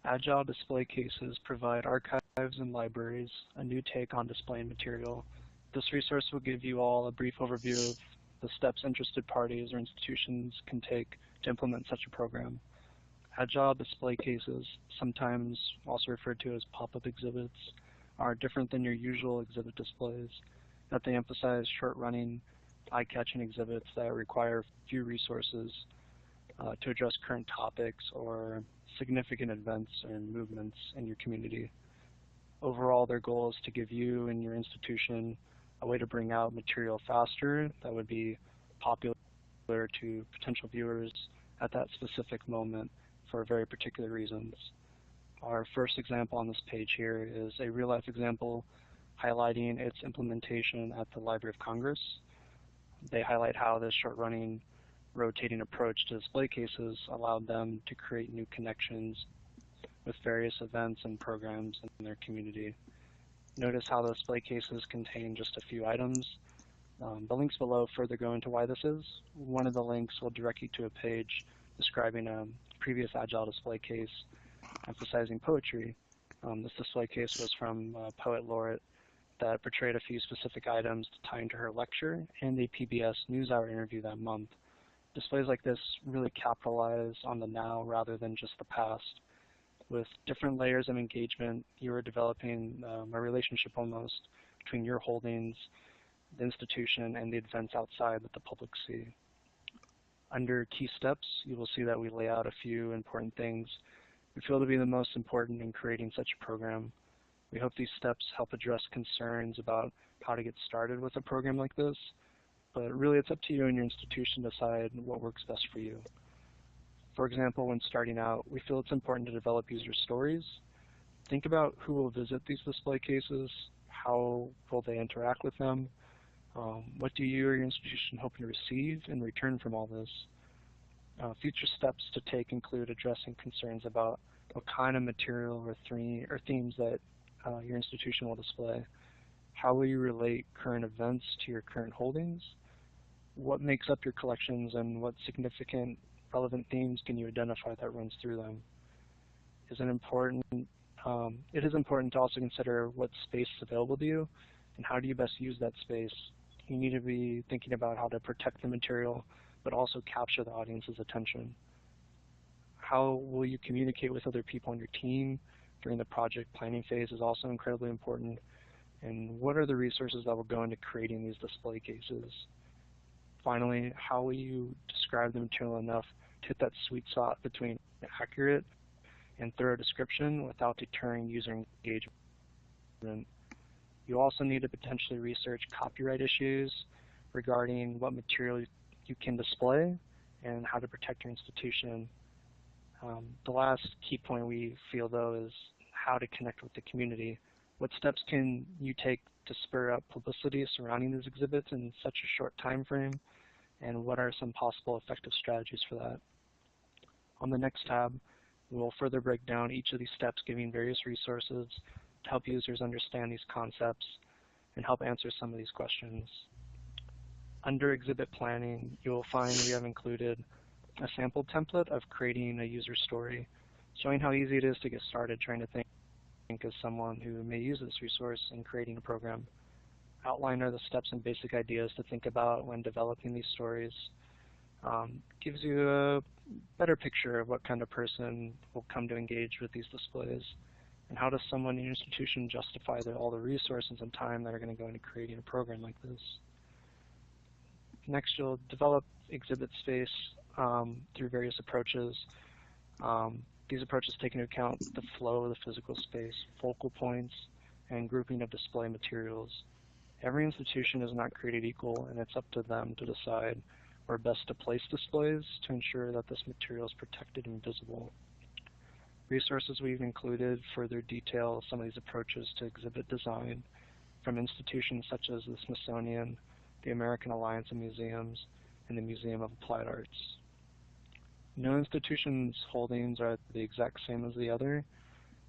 Agile display cases provide archives and libraries a new take on displaying material. This resource will give you all a brief overview of the steps interested parties or institutions can take to implement such a program. Agile display cases, sometimes also referred to as pop-up exhibits, are different than your usual exhibit displays, that they emphasize short-running, eye-catching exhibits that require few resources to address current topics or significant events and movements in your community. Overall, their goal is to give you and your institution a way to bring out material faster that would be popular to potential viewers at that specific moment for very particular reasons. Our first example on this page here is a real-life example highlighting its implementation at the Library of Congress. They highlight how this short-running, rotating approach to display cases allowed them to create new connections with various events and programs in their community. Notice how the display cases contain just a few items. The links below further go into why this is. One of the links will direct you to a page describing a previous Agile display case emphasizing poetry. This display case was from a poet laureate that portrayed a few specific items to tie into her lecture and a PBS NewsHour interview that month. Displays like this really capitalize on the now rather than just the past. With different layers of engagement, you are developing a relationship almost between your holdings, the institution, and the events outside that the public see. Under key steps, you will see that we lay out a few important things we feel to be the most important in creating such a program. We hope these steps help address concerns about how to get started with a program like this, but really it's up to you and your institution to decide what works best for you. For example, when starting out, we feel it's important to develop user stories. Think about who will visit these display cases, how will they interact with them, what do you or your institution hope to receive in return from all this. Future steps to take include addressing concerns about what kind of material or themes that your institution will display. How will you relate current events to your current holdings? What makes up your collections and what significant relevant themes can you identify that runs through them? It is important to also consider what space is available to you and how do you best use that space. You need to be thinking about how to protect the material but also capture the audience's attention. How will you communicate with other people on your team during the project planning phase is also incredibly important. And what are the resources that will go into creating these display cases? Finally, how will you describe the material enough to hit that sweet spot between accurate and thorough description without deterring user engagement? You also need to potentially research copyright issues regarding what material you can display and how to protect your institution. The last key point we feel, though, is how to connect with the community. What steps can you take to spur up publicity surrounding these exhibits in such a short time frame, and what are some possible effective strategies for that? On the next tab, we will further break down each of these steps, giving various resources to help users understand these concepts and help answer some of these questions. Under exhibit planning, you will find we have included a sample template of creating a user story, showing how easy it is to get started trying to think as someone who may use this resource in creating a program. Outline are the steps and basic ideas to think about when developing these stories. Gives you a better picture of what kind of person will come to engage with these displays, and how does someone in your institution justify all the resources and time that are going to go into creating a program like this. Next, you'll develop exhibit space through various approaches. These approaches take into account the flow of the physical space, focal points, and grouping of display materials. Every institution is not created equal, and it's up to them to decide where best to place displays to ensure that this material is protected and visible. Resources we've included further detail some of these approaches to exhibit design from institutions such as the Smithsonian, the American Alliance of Museums, and the Museum of Applied Arts. No institution's holdings are the exact same as the other,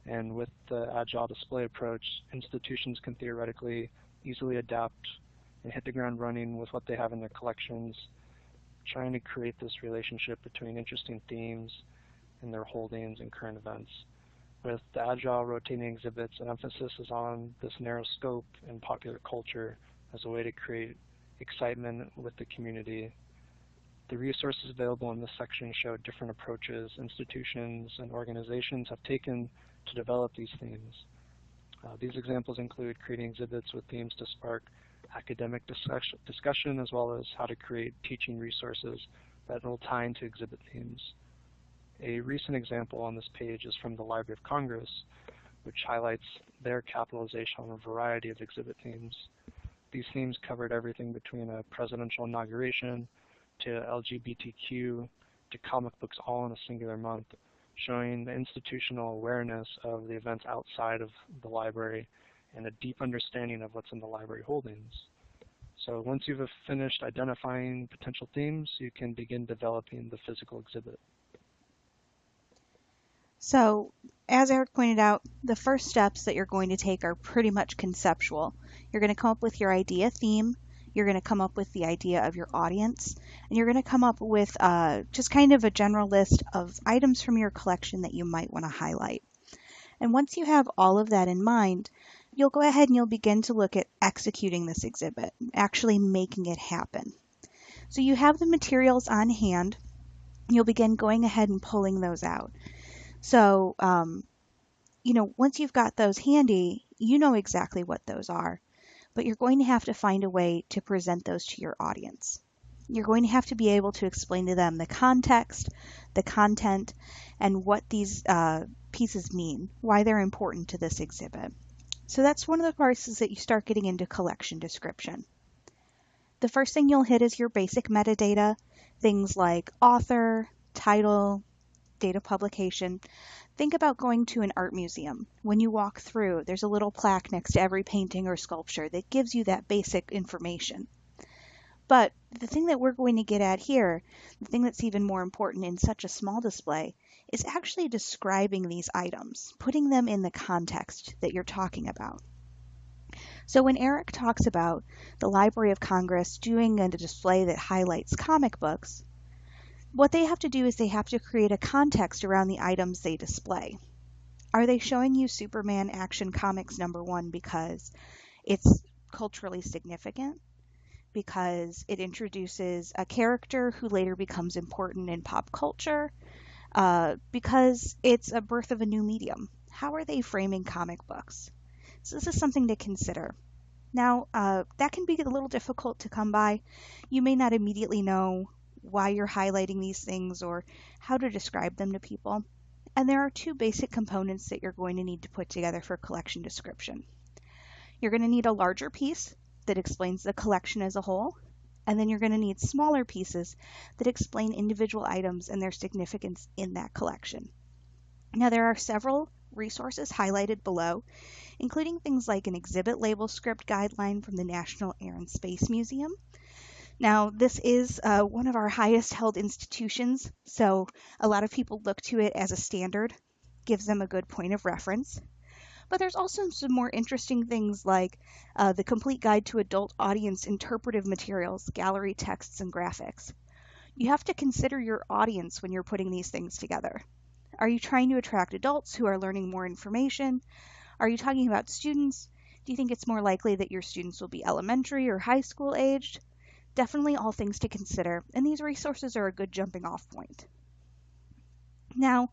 and with the Agile display approach, institutions can theoretically easily adapt and hit the ground running with what they have in their collections, trying to create this relationship between interesting themes and their holdings and current events. With the Agile rotating exhibits, an emphasis is on this narrow scope and popular culture as a way to create excitement with the community. The resources available in this section show different approaches institutions and organizations have taken to develop these themes. These examples include creating exhibits with themes to spark academic discussion, as well as how to create teaching resources that will tie into exhibit themes. A recent example on this page is from the Library of Congress, which highlights their capitalization on a variety of exhibit themes. These themes covered everything between a presidential inauguration to LGBTQ to comic books all in a singular month, showing the institutional awareness of the events outside of the library and a deep understanding of what's in the library holdings. So once you've finished identifying potential themes, you can begin developing the physical exhibit. So, as Eric pointed out, the first steps that you're going to take are pretty much conceptual. You're going to come up with your idea theme, you're going to come up with the idea of your audience, and you're going to come up with just kind of a general list of items from your collection that you might want to highlight. And once you have all of that in mind, you'll go ahead and you'll begin to look at executing this exhibit, actually making it happen. So you have the materials on hand, you'll begin going ahead and pulling those out. So, once you've got those handy, you know exactly what those are, but you're going to have to find a way to present those to your audience. You're going to have to be able to explain to them the context, the content, and what these pieces mean, why they're important to this exhibit. So that's one of the parts is that you start getting into collection description. The first thing you'll hit is your basic metadata, things like author, title, date of publication. Think about going to an art museum. When you walk through, there's a little plaque next to every painting or sculpture that gives you that basic information. But the thing that we're going to get at here, the thing that's even more important in such a small display, is actually describing these items, putting them in the context that you're talking about. So when Eric talks about the Library of Congress doing a display that highlights comic books, what they have to do is they have to create a context around the items they display. Are they showing you Superman Action Comics #1 because it's culturally significant? Because it introduces a character who later becomes important in pop culture? Because it's a birth of a new medium? How are they framing comic books? So this is something to consider. Now, that can be a little difficult to come by. You may not immediately know why you're highlighting these things or how to describe them to people. And there are two basic components that you're going to need to put together for collection description. You're going to need a larger piece that explains the collection as a whole, and then you're going to need smaller pieces that explain individual items and their significance in that collection. Now, there are several resources highlighted below, including things like an exhibit label script guideline from the National Air and Space Museum. Now, this is one of our highest held institutions, so a lot of people look to it as a standard, gives them a good point of reference. But there's also some more interesting things like the Complete Guide to Adult Audience Interpretive Materials, Gallery Texts, and Graphics. You have to consider your audience when you're putting these things together. Are you trying to attract adults who are learning more information? Are you talking about students? Do you think it's more likely that your students will be elementary or high school aged? Definitely all things to consider, and these resources are a good jumping off point. Now,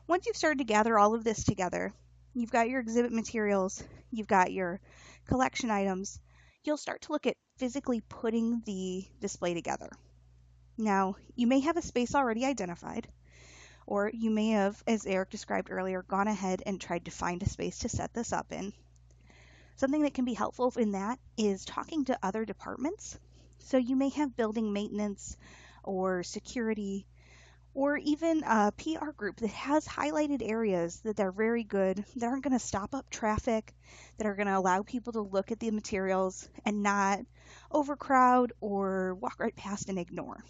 once you've started to gather all of this together, you've got your exhibit materials, you've got your collection items, you'll start to look at physically putting the display together. Now, you may have a space already identified, or you may have, as Eric described earlier, gone ahead and tried to find a space to set this up in. Something that can be helpful in that is talking to other departments. So you may have building maintenance or security or even a PR group that has highlighted areas that are very good, that aren't going to stop up traffic, that are going to allow people to look at the materials and not overcrowd or walk right past and ignore.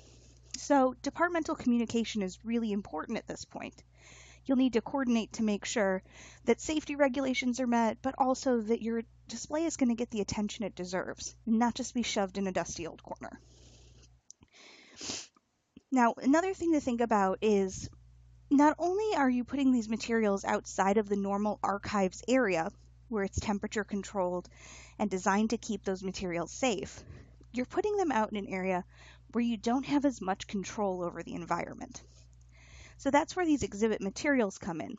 So departmental communication is really important at this point. You'll need to coordinate to make sure that safety regulations are met, but also that your display is going to get the attention it deserves, and not just be shoved in a dusty old corner. Now, another thing to think about is, not only are you putting these materials outside of the normal archives area, where it's temperature controlled and designed to keep those materials safe, you're putting them out in an area where you don't have as much control over the environment. So that's where these exhibit materials come in.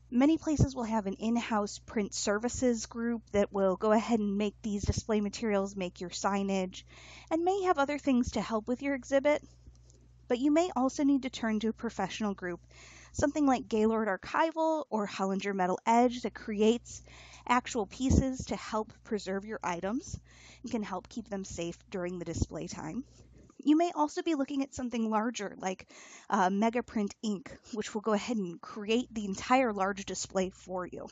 Many places will have an in-house print services group that will go ahead and make these display materials, make your signage, and may have other things to help with your exhibit. But you may also need to turn to a professional group, something like Gaylord Archival or Hollinger Metal Edge, that creates actual pieces to help preserve your items and can help keep them safe during the display time. You may also be looking at something larger like Megaprint Inc., which will go ahead and create the entire large display for you.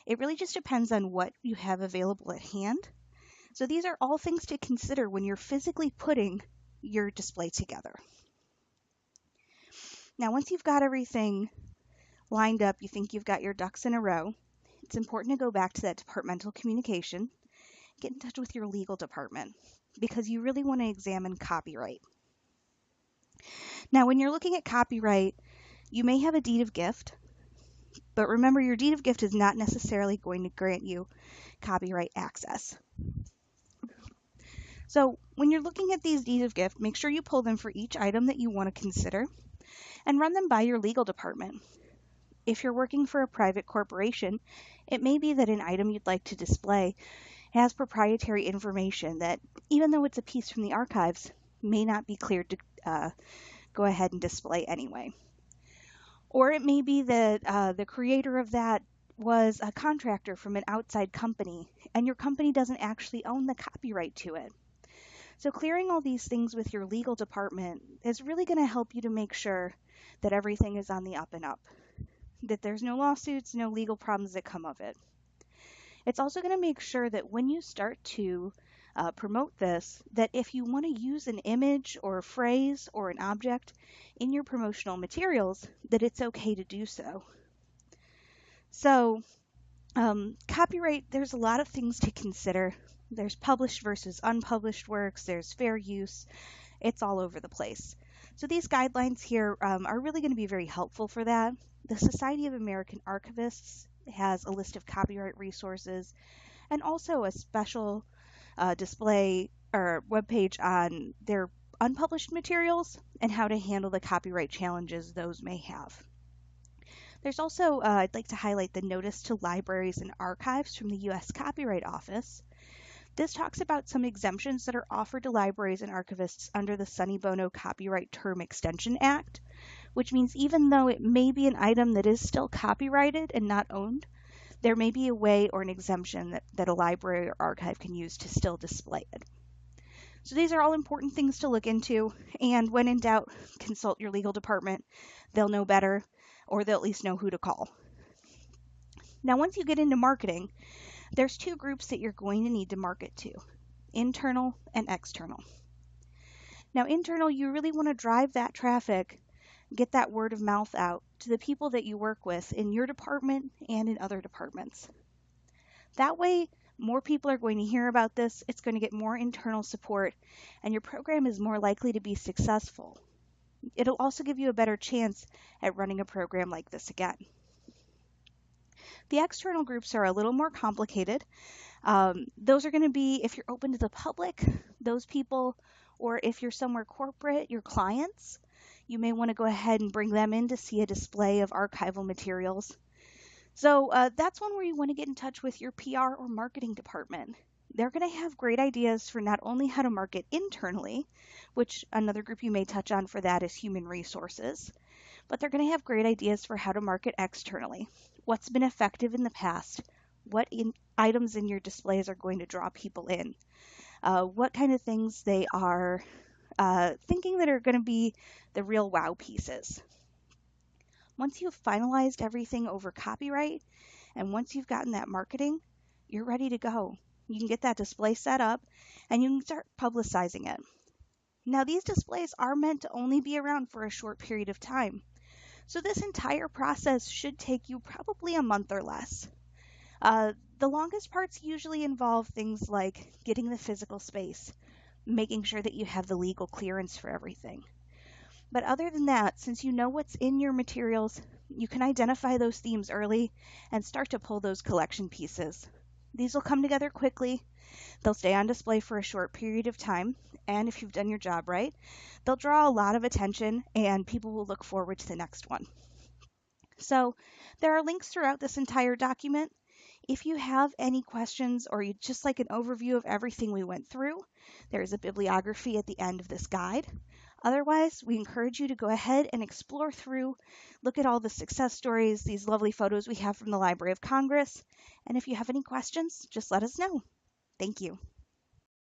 It really just depends on what you have available at hand. So these are all things to consider when you're physically putting your display together. Now, once you've got everything lined up, you think you've got your ducks in a row, it's important to go back to that departmental communication, get in touch with your legal department, because you really want to examine copyright. Now, when you're looking at copyright, you may have a deed of gift, but remember, your deed of gift is not necessarily going to grant you copyright access. So when you're looking at these deeds of gift, make sure you pull them for each item that you want to consider and run them by your legal department. If you're working for a private corporation, it may be that an item you'd like to display has proprietary information that, even though it's a piece from the archives, may not be cleared to go ahead and display anyway. Or it may be that the creator of that was a contractor from an outside company, and your company doesn't actually own the copyright to it. So clearing all these things with your legal department is really going to help you to make sure that everything is on the up and up, that there's no lawsuits, no legal problems that come of it. It's also going to make sure that when you start to promote this, that if you want to use an image or a phrase or an object in your promotional materials, that it's okay to do so. So copyright, there's a lot of things to consider. There's published versus unpublished works, there's fair use, it's all over the place. So these guidelines here are really going to be very helpful for that. The Society of American Archivists has a list of copyright resources and also a special display or webpage on their unpublished materials and how to handle the copyright challenges those may have. There's also, I'd like to highlight the Notice to Libraries and Archives from the U.S. Copyright Office. This talks about some exemptions that are offered to libraries and archivists under the Sonny Bono Copyright Term Extension Act, which means even though it may be an item that is still copyrighted and not owned, there may be a way or an exemption that a library or archive can use to still display it. So these are all important things to look into, and when in doubt, consult your legal department. They'll know better, or they'll at least know who to call. Now, once you get into marketing, there's two groups that you're going to need to market to, internal and external. Now, internal, you really want to drive that traffic, get that word of mouth out to the people that you work with in your department and in other departments. That way, more people are going to hear about this, it's going to get more internal support, and your program is more likely to be successful. It'll also give you a better chance at running a program like this again. The external groups are a little more complicated. Those are going to be, if you're open to the public, those people, or if you're somewhere corporate, your clients, you may want to go ahead and bring them in to see a display of archival materials. So that's one where you want to get in touch with your PR or marketing department. They're going to have great ideas for not only how to market internally, which another group you may touch on for that is human resources, but they're going to have great ideas for how to market externally. What's been effective in the past? What items in your displays are going to draw people in? What kind of things they are thinking that are going to be the real wow pieces. Once you've finalized everything over copyright, and once you've gotten that marketing, you're ready to go. You can get that display set up, and you can start publicizing it. Now, these displays are meant to only be around for a short period of time. So this entire process should take you probably a month or less. The longest parts usually involve things like getting the physical space, making sure that you have the legal clearance for everything. But other than that, since you know what's in your materials, you can identify those themes early and start to pull those collection pieces. These will come together quickly, they'll stay on display for a short period of time, and if you've done your job right, they'll draw a lot of attention and people will look forward to the next one. So there are links throughout this entire document. If you have any questions or you'd just like an overview of everything we went through, there is a bibliography at the end of this guide. Otherwise, we encourage you to go ahead and explore through, look at all the success stories, these lovely photos we have from the Library of Congress, and if you have any questions, just let us know. Thank you.